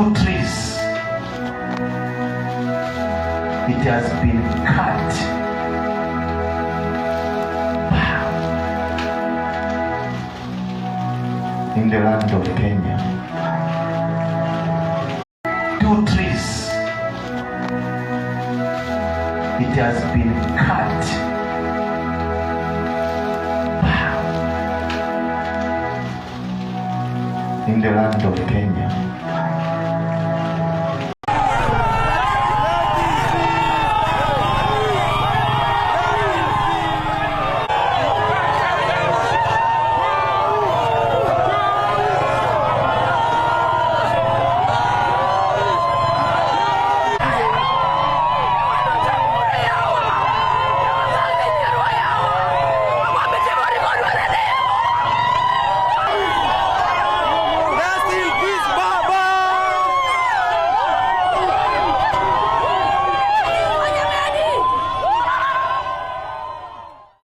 2 trees. It has been cut. In the land of Kenya. 2 trees. It has been cut. In the land of Kenya.